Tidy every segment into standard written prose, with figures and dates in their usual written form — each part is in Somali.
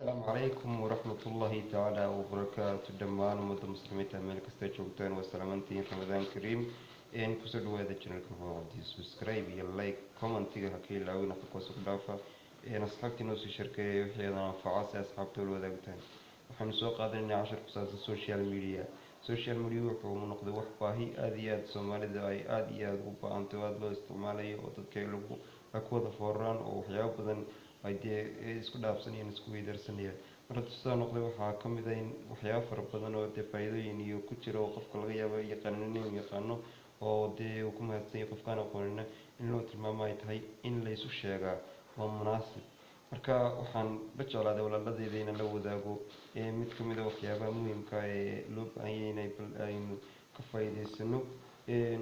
السلام عليكم ورحمة الله تعالى وبركاته دمان ومدى مسلمين تعمل كستيجوتين والسلامتين رمضان كريم إن كسر هذا الشانل كمان ودي سبسكرايب يا لايك كومنت تيجي هكي لو نفك وسق دافع إن أصحابتي نوس الشركة وحيانا فعاس أصحابتي الوذا قتان وحن سوق هذا إني 10 قصص السوشيال ميديا وحو من نقد وحباهي آديات سومالي داي آديات وبا أنتو آدلو استعمالي ودكي لغو أكوذا فوران وحياو بدن ay dee isku dhaafsanayeen isku weydaarsanayeen marka sidaa noqday waxaa ka mid ah in waxyaabo fara badan oo dee faa'iidooyin iyo ku jira oo qofka laga yaabo yaqaanin inuu yaqaano oo dee uu ku mahadsan yahay qofkaan aqoonina in loo tilmaamo ay tahay in la isu sheegaa waa munaasib marka waxaan la jeclaaday walaaladeyda inaan la wadaago mid ka mid a waxyaabaha muhiimka ee loo baahan yahay inay bal aynu ka faa'iidaysano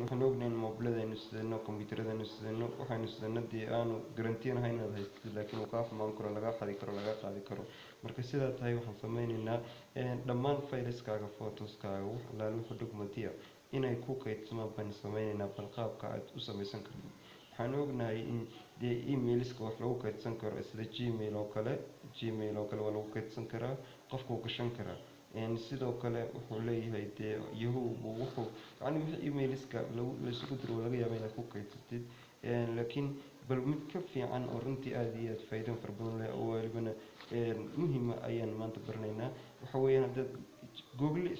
waxaan ognahay in mobilada aynu sidano kombiyuutarada aynu sidano waxaynu sidano dee aanu garantiin ahayn inaad haystid laakiin uu kaa xumaan karo lagaa xadi karo lagaa qaadi karo marka sidaa tahay waxaan sameyneynaa dhammaan faylaskaaga photoskaaga wax alaale wuxuu dhugmadiya inay ku kaydsamaan baan sameyneynaa bal qaabka aad u samaysan kartid waxaan ognahay in dee emailska wax lagu kaydsan karo sida gmail oo kale waa lagu kaydsan karaa qofkuu gashan karaa sidoo kale wuxuu leeyahay dee yahoo wuxuu yani wixii emailiska laisugu diro laga yaaba inaad ku kaydsatid laakiin bal mid ka fiican oo runtii aada iyo aada faa'iido fara badan leh oo walibana muhiima ayaan maanta baranaynaa waxa weeyaan haddaad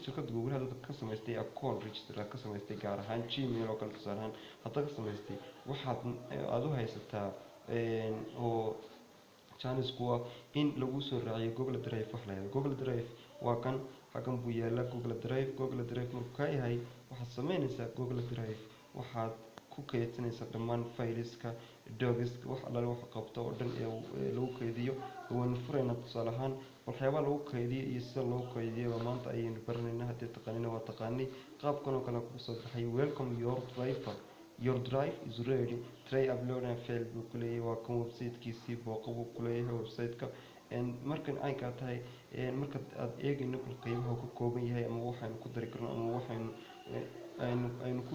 shirkadda google haddaad ka samaystay account register aad ka samaystay gaar ahaan gmail oo kale tusaale ahaan haddaad ka samaystay waxaad aada u haysataa oo jaanisku waa in lagu soo raaciyo google drive wax la yihahdo google drive waa kan xaggan buu yaalaa google drive markuu kaa yahay waxaad sameynaysaa google drive waxaad ku kaydsanaysaa dhammaan fayliska dogiska wax allaale wax qabto oo dhan ee lagu kaydiyo waynu furaynaa tusaale ahaan waxyaabaha lagu kaydiyo iyo sida loo kaydiyo maanta ayaynu baranaynaa haddii taqaanina waa taqaanay qaabkan oo kale kugu soo baxay welcome your drive is ready try upload and fail buu ku leeyahay waa kan websitekiisii booqa buu ku leeyahay websiteka markan caynkaa tahay marka aad eegayno bal qeybaha uu ka kooban yahay ama waxaynu ku dari karno ama waxaynu aynu ku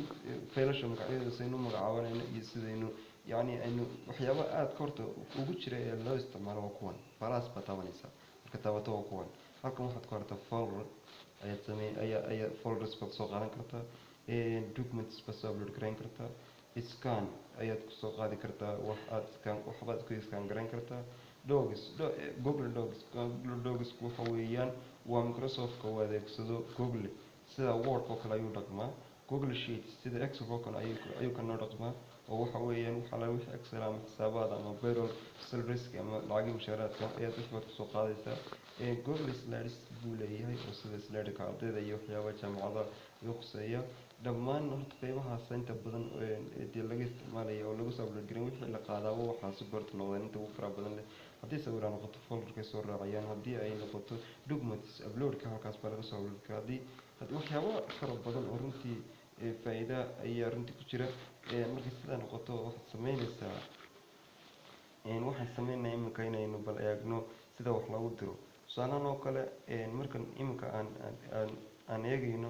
faylasha magacyadooda saynu magacaabanayno iyo sidaynu yacni aynu waxyaaba aada ka horta ugu jira ee loo isticmaalo waa kuwan balas baa taabanaysaa marka taabato waa kuwan halkan waxaad ku hartaa folder ayaa folders baad soo qaadan kartaa documents baad soo upload garayn kartaa scan ayaad kusoo qaadi kartaa waxbaad ku scan garayn kartaa google dogs waxa weeyaan waa microsoft-ka uu adeegsado google sida word oo kale ayuu dhaqmaa google sheets sida excel oo kale ayuu kanoo dhaqmaa oo waxa weeyaan waxa la wixii excel ama xisaabaad ama payroll salariska ama lacagii mushaaraadka ayaad waxbaad kusoo qaadaysaa google slides buu leeyahay oo sida slideka ardayda iyo waxyaabaha jaamacadaha laga khuseeya dhammaan horta qeybahaas inta badan dee laga isticmaalaya oo lagu soo upload garin wixii la qaadaaba waxaa si goorta noqdeen inta ugu faraha badan leh haddii sawir ay noqoto folderkay soo raacayaan haddii ay noqoto documents uploadka halkaas baa laga soo uploadka haddii waxyaaba fara badan oo runtii faa'iida ayaa runtii ku jira markay sidaa noqoto waxaad sameynaysaa waxaan sameynaa iminka inaynu bal eegno sida wax lagu diro tusaalahan oo kale markan iminka aan eegayno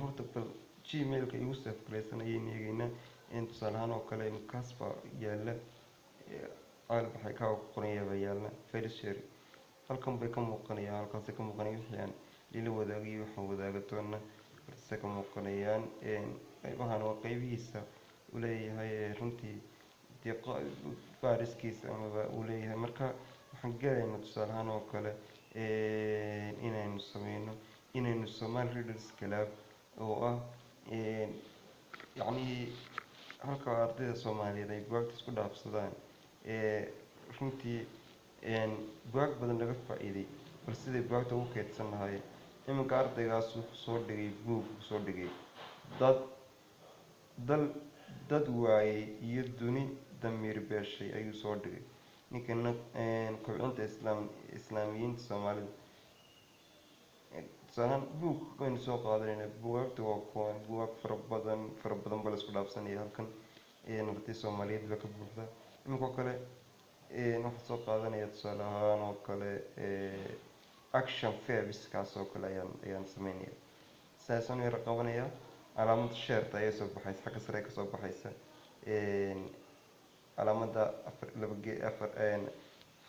horta bal gmailka igu safgaraysan ayaynu eegaynaa tusaalahaan oo kale kaas baa yaala waxay kaa qoranaya baa yaala file share halkan bay ka muuqanayaan halkaasay ka muuqanaya wixii aan lila wadaagayo waxaan wadaaga doona balse ka muuqanayaan qaybahan waa qaybihiisa uu leeyahay runtii dee baariskiisa amaba uu leeyahay marka waxaan gelaynaa tusaale ahaan oo kale inaynu sameyno inaynu Somali Readers Club oo ah yacni halka ardayda Soomaaliyeed ay buugta isku dhaafsadaan runtii buug badan laga faa'iiday bal sidii buugta ugu kaydsan lahaayeen iminka ardaygaas wuxuu soo dhigay buug soo dhigay dad waayey iyo duni damiir beeshay ayuu soo dhigay ninkana kobcinta islaamiyiinta Soomaalida tusaalahaan buug baynu soo qaadanayna buugagta waa kuwan buugag fara badan baa la isku dhaafsanaya halkan arday Soomaaliyeed baa ka buuxda iminka oo kale waxaan soo qaadanaya tusaale ahaan oo kale action verbs kaas oo kale ayaan sameynaya saasaan yara qabanaya calaamada shareta ayaa soo baxaysa xagga sare ka soo baxaysa calaamada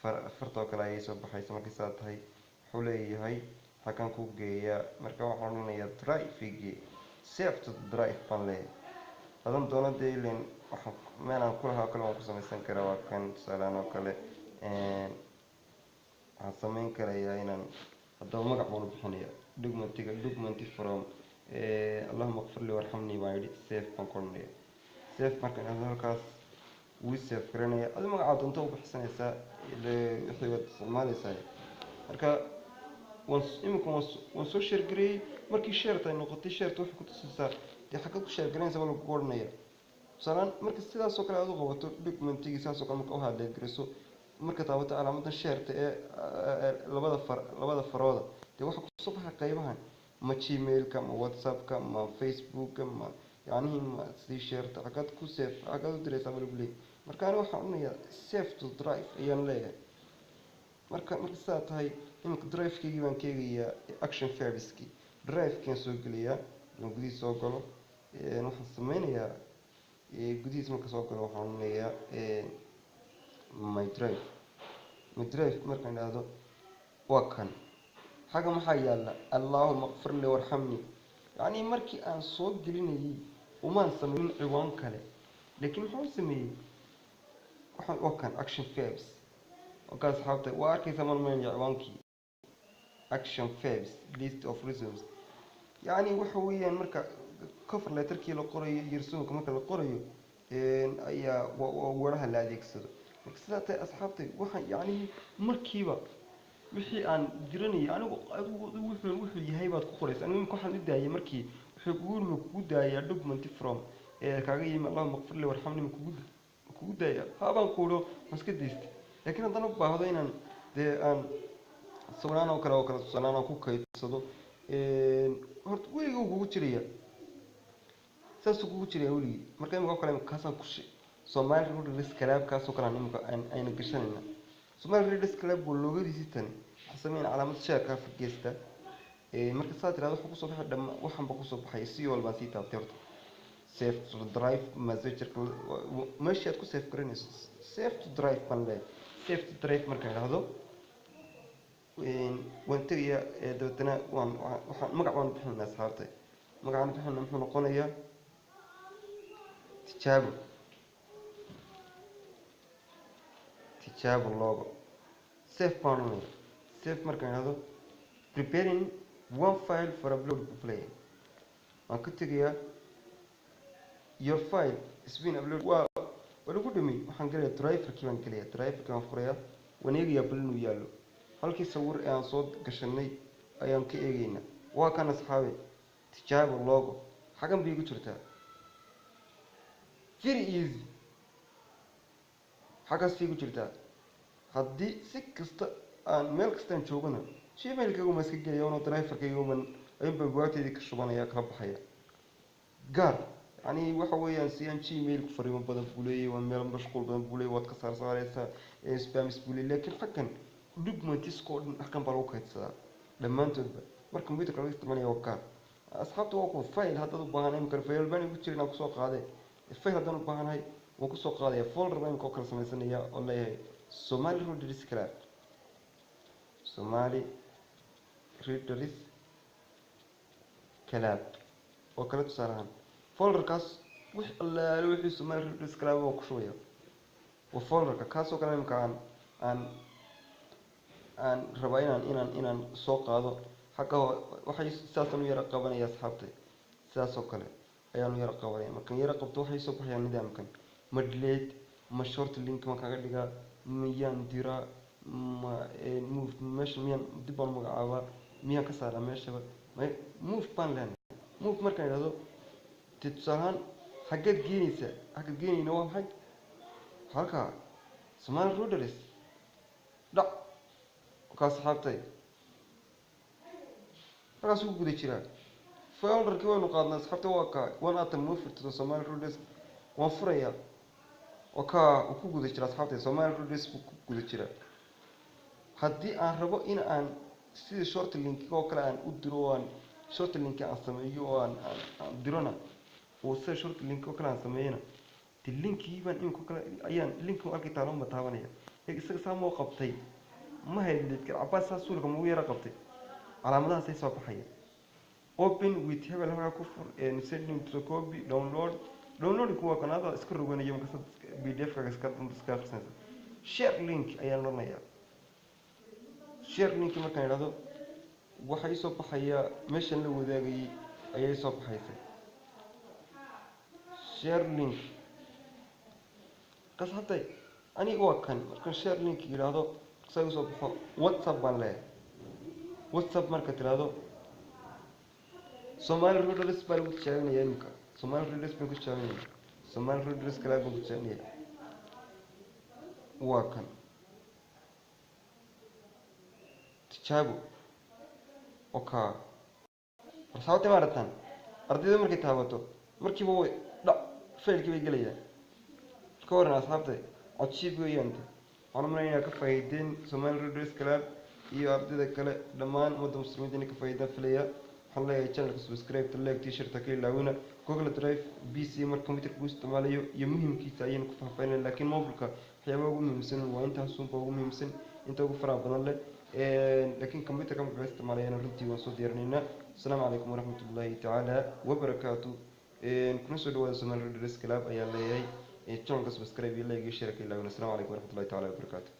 fartoo kale ayay soo baxaysa markii saa tahay wuxuu leeyahay halkan ku geeya marka waxaan odhanayaa drive save to drive baan leeyahay hadan doono dee ileen waxaan meelaan ku lahaa kale waan ku samaysan karaa waa kan tusaalaan oo kale waxaan samayn karayaa inaan haddaba magac baan u bixinaya documenti from allahuma qfir li warxamni baan yidhi save baan ku odhanaya save markaan idhahdo halkaas wuu save garanaya adi magacaad doonto u bixisanaysaa wixii waad isticmaalaysaa marka imika waan soo share gareeyey markii shareta ay noqotay shareta waxay ku tusaysaa dee xaggaad ku share garanaysa waa lagu odhanaya tusaalaan marka sidaasoo kale aad u qabato documentigii saasoo kale marka u hadleed gariso marka taabato calaamadan shareta ee labada farooda dee waxaa kusoo baxay qaybahan ma gmailka ma whatsappka ma facebooka ma yacnihii ma sidii shareta xaggaad ku save xaggaad u diraysaa baa lagu leeyahay marka ani waxaan odhanayaa save to drive ayaan leeyahay marka sidaa tahay iminka drive-keygii baan ka eegayaa action servicekii drive-kaan soo geliyaa aan gudihiis soo galo waxaan sameynayaa gudihiis marka soo galo waxaan odhanayaa my drive markaan idhaahdo waa kan xagga maxaa yaalla allahuma qfir li warxamni yacni markii aan soo gelinayay umaan sameyn ciwaan kale laakiin muxuu sameeyey waa kan action verbs وكان أصحابته وأركي ثمن من يعوانكي action verbs list of reasons يعني وحويا مركا كفر لا تركي لقرية يرسمك مركا لقرية أي وراها لا يكسر مكسرات أصحابته وح يعني مركبة وحي عن جرني يعني وحي يهيبات كوريس أنا ممكن حد يدعي مركي وحيقول مكودة يا دوكمنت فروم كاجي الله مغفر لي وارحمني مكودة يا هذا نقوله مسكديست laakiin haddana u baahdo inaan dee aan sawiraan oo kale tusalaan aan ku kaydsado horta weligii uu kugu jiraya saasuu kugu jiraya weligii marka imika oo kale kaasaan ku Somali Road Club kaasoo kale imika ayna gashanayna Somali Road Club waa loogadiisii tani waxaa sameyn calaamad shaarka afgeesta marka saa tiraahdo wuxuu kusoo baxay dhammaan waxanba kusoo baxay si walbaan sii taabtay horta save to drive messenger meeshii aad ku save garanayso save to drive baan leeyahay save to drive markaan idhaahdo waan tegayaa dabeetana waxaan magac baan bixinaa asxaabtay magacaan bixina muxuu noqonayaa tijaabo logo save baan odhanaya save markaan idhaahdo preparing one file for upload to play waan ka tegayaa your file is being uploaded lagu dhimi waxaan gelayaa driverkii baan gelayaa driverkii baan furayaa waan eegayaa bal inuu yaallo halkii sawir ee aan soo gashanay ayaan ka eegaynaa waa kan asxaabe tijaabo logo xagan bay igu jirtaa very easy xagaas igu jirtaa haddii si kasta aan meel kastaan joogana gmailkaygu ma iska gelaya ono driverkaygu ayuun baan bugaagteydii ka shubanaya kala baxaya gaar يعني waxa weeyaan si aan gmail ku fariimo badan buuleeyay waa meel mashquul badan buuleeyay waad ka saaraysaa spam buuleeyay laakiin xaqan documents ko dhan baa loo kaydsadaa dhamaantoodba marka computer laga isticmaalayo waa asxaabtu waa ku file hadda u baahan in file baan ugu jirnaa ku soo qaaday file hadan u baahanahay waan ku soo qaadaya folder baan ku kala samaysanaya oo leeyahay Somali Readers Club Somali Readers Club oo kala tusaalaan folderkaas wix alla wixii Somali Readers Club oo ku shubaya waa folderka kaasoo kale imkaan aan raba inaan soo qaado xagga waxay saasan u yara qabanaya asxaabtay sidaasoo kale ayaan u yara qabanaya markaan yara qabto waxay soo baxayaan nidaamkan ma delete ma short link ma kaga dhigaa miyaan dira ma move meesha miyaan dib baan magacaabaa miyaan ka saaraa meeshaba move baan leeyahay move markaan idhaahdo تصالحان حاجات جينيسة حاجات جيني نوع حاجة هلكا سمان رودرس لا وكاس حابتي هلكا سوق بدي شراء فأول ركوا نقادنا سحبت واقع وانا أتمنى فرت سمان رودرس وفريا وكا وكو بدي شراء سحبت سمان رودرس وكو بدي شراء هدي أن ربو إن أن سيد شورت لينك وكلا أن أدروان شورت لينك أسميه أن درونا وصل شرط اللينك وكلا سمينا اللينك يبان إنك وكلا أيان اللينك وأركي تعلم بتعاونية isaga saamo qabtay ma haydid cabaas suulka ugu yara qabtay calaamadahaas ay soo baxayaan open with hebel halka ku fur sending to copy download kuwa kanada iska roganayo marka PDF ka iska akhrisanaysa share link ayaa loonayaa share link markaan yiraahdo waxay soo baxaya meeshan la wadaagay ayay soo baxaysay share link kas hadda aniga waa kan markaan share link yiraahdo say soo baxo WhatsApp baan leeyahay WhatsApp marka tiraahdo Somali Readers baa lagu tijaabinayaa imika Somali Readers baa ku tijaabinaya Somali Readers kala baa ku tijaabinaya waa kan tijaabo okay sababta maratan ardayda markay taabato markiiba way dhac faylkii bay galayaan ka waran asxaabtay codshib weeyaan waxaan umaleynaya ka faa'iideen Somali Readers kala iyo ardayda kale dhammaan wadda muslimiinta ka faa'iidaan filaya waxaan leeyahay channelka subscribe to like t-shirt ka ilaawina Google Drive PC marka computer ku isticmaalayo iyo muhiimkiisa ayaan ku faahfaahinay laakiin mobilka waxyaabo ugu muhiimsan waa intaas ugu muhiimsan inta ugu faraha badan leh laakiin computer ka marka isticmaalayna runtii waan soo diyaarinaynaa assalaamu calaykum waraxmatullaahi tacaala wabarakaatu kuna soo dhawaada Somali Readers Club ayaa leeyahay channelka subscribe iyo like iyo share ka ilaawina assalaamu calaykum waraxmatullaahi tacaala wabarakaatu